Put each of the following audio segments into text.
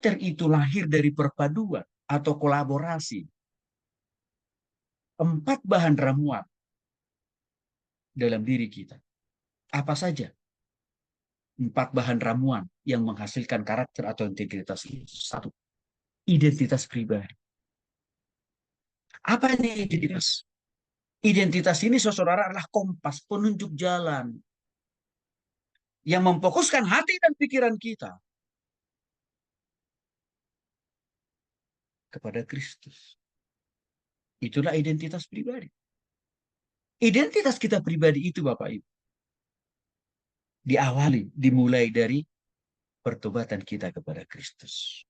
Karakter itu lahir dari perpaduan atau kolaborasi. 4 bahan ramuan dalam diri kita. Apa saja 4 bahan ramuan yang menghasilkan karakter atau integritas itu? Satu, identitas pribadi. Apa ini identitas? Identitas ini, saudara, adalah kompas penunjuk jalan yang memfokuskan hati dan pikiran kita kepada Kristus. Itulah identitas pribadi. Identitas kita pribadi itu, Bapak Ibu, dimulai dari pertobatan kita kepada Kristus.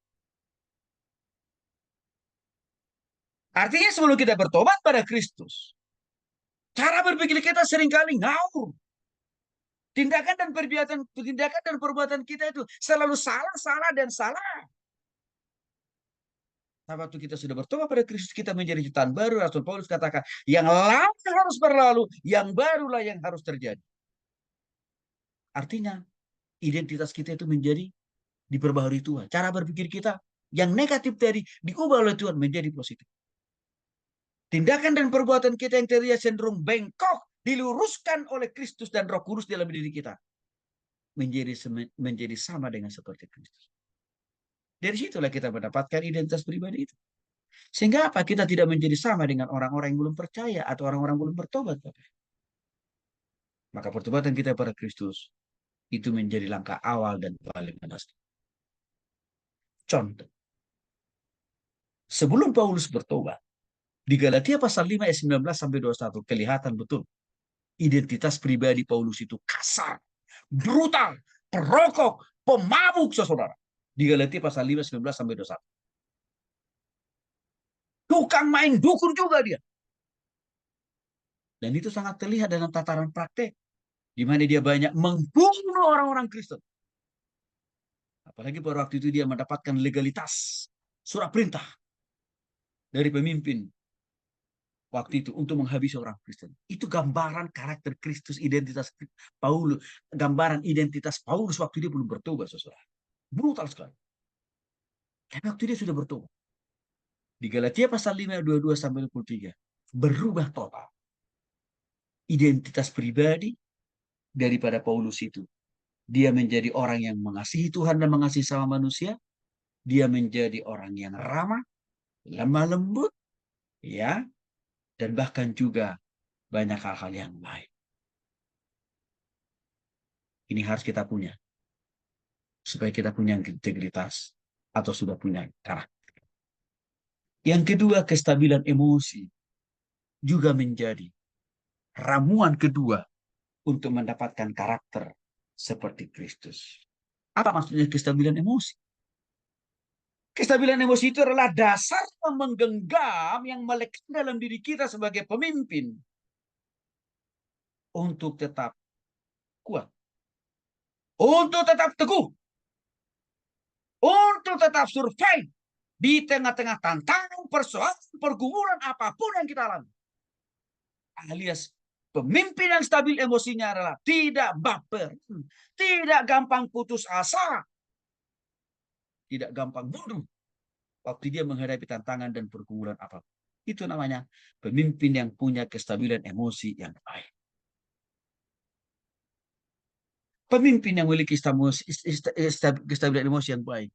Artinya sebelum kita bertobat pada Kristus, cara berpikir kita seringkali ngawur. Tindakan dan perbuatan kita itu selalu salah, salah, dan salah. Nah, waktu kita sudah bertobat pada Kristus, kita menjadi ciptaan baru. Rasul Paulus katakan, yang lama harus berlalu, yang barulah yang harus terjadi. Artinya, identitas kita itu menjadi diperbaharui Tuhan. Cara berpikir kita yang negatif tadi diubah oleh Tuhan menjadi positif. Tindakan dan perbuatan kita yang tadinya cenderung bengkok diluruskan oleh Kristus dan Roh Kudus dalam diri kita. Menjadi sama dengan seperti Kristus. Dari situlah kita mendapatkan identitas pribadi itu. Sehingga apa? Kita tidak menjadi sama dengan orang-orang yang belum percaya atau orang-orang belum bertobat. Maka pertobatan kita pada Kristus itu menjadi langkah awal dan paling mendasar. Contoh, sebelum Paulus bertobat, di Galatia pasal 5 ayat 19 sampai 21 kelihatan betul identitas pribadi Paulus itu kasar, brutal, perokok, pemabuk, saudara. Di Galatia pasal 5 19 sampai 21. Tukang main dukun juga dia. Dan itu sangat terlihat dalam tataran praktek, di mana dia banyak membunuh orang-orang Kristen. Apalagi pada waktu itu dia mendapatkan legalitas, surat perintah dari pemimpin waktu itu untuk menghabisi orang Kristen. Itu gambaran karakter Kristus, identitas Paulus, gambaran identitas Paulus waktu dia belum bertobat, saudara. Brutal sekali. Tapi waktu dia sudah bertobat. Di Galatia pasal 5 ayat 22 sampai 23 berubah total. Identitas pribadi daripada Paulus itu. Dia menjadi orang yang mengasihi Tuhan dan mengasihi sama manusia. Dia menjadi orang yang ramah, lemah lembut, ya, dan bahkan juga banyak hal-hal yang baik. Ini harus kita punya supaya kita punya integritas atau sudah punya karakter. Yang kedua, kestabilan emosi juga menjadi ramuan kedua untuk mendapatkan karakter seperti Kristus. Apa maksudnya kestabilan emosi? Kestabilan emosi itu adalah dasar yang menggenggam, yang melekat dalam diri kita sebagai pemimpin untuk tetap kuat, untuk tetap teguh, untuk tetap survive di tengah-tengah tantangan, persoalan, pergumulan apapun yang kita alami. Alias pemimpin yang stabil emosinya adalah tidak baper, tidak gampang putus asa, tidak gampang bodoh waktu dia menghadapi tantangan dan pergumulan apapun. Itu namanya pemimpin yang punya kestabilan emosi yang baik. Pemimpin yang memiliki kestabilan emosi yang baik,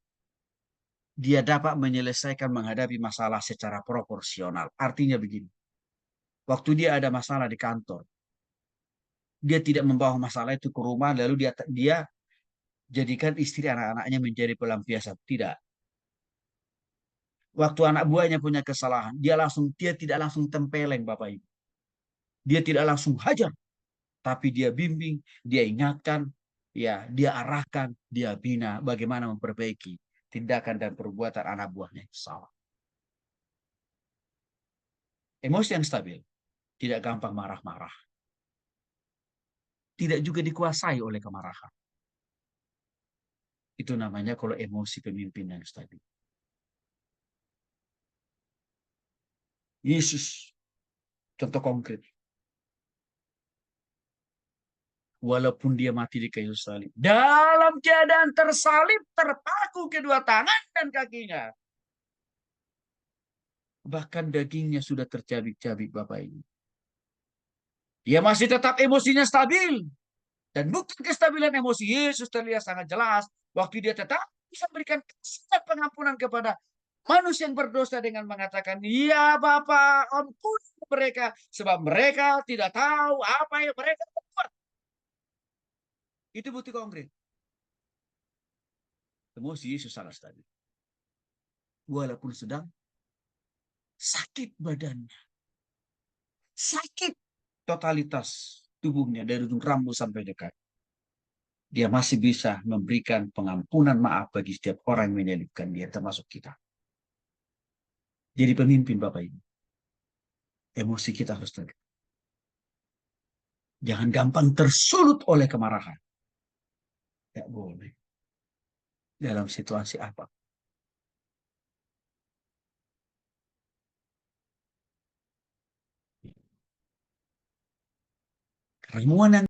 dia dapat menyelesaikan menghadapi masalah secara proporsional. Artinya begini, waktu dia ada masalah di kantor, dia tidak membawa masalah itu ke rumah, lalu dia jadikan istri anak-anaknya menjadi pelampiasan. Tidak. Waktu anak buahnya punya kesalahan, dia tidak langsung tempeleng, Bapak Ibu. Dia tidak langsung hajar, tapi dia bimbing, dia ingatkan, ya, dia arahkan, dia bina bagaimana memperbaiki tindakan dan perbuatan anak buahnya yang salah. Emosi yang stabil, tidak gampang marah-marah. Tidak juga dikuasai oleh kemarahan. Itu namanya kalau emosi pemimpin yang stabil. Yesus, contoh konkret. walaupun dia mati di kayu salib. Dalam keadaan tersalib, terpaku kedua tangan dan kakinya. Bahkan dagingnya sudah tercabik-cabik, Bapak Ibu. Dia masih tetap emosinya stabil. Dan bukti kestabilan emosi Yesus terlihat sangat jelas. Waktu dia tetap bisa berikan kasih dan pengampunan kepada manusia yang berdosa dengan mengatakan, ya Bapa, ampuni mereka. Sebab mereka tidak tahu apa yang mereka buat. Itu bukti konkret. Emosi Yesus sangat stabil. Walaupun sedang sakit badannya. Sakit totalitas tubuhnya dari ujung rambut sampai dekat. Dia masih bisa memberikan pengampunan maaf bagi setiap orang yang menyalibkan dia, termasuk kita. Jadi pemimpin, Bapak Ibu, emosi kita harus tenang. Jangan gampang tersulut oleh kemarahan. Tidak boleh. Dalam situasi apa. Keramuan yang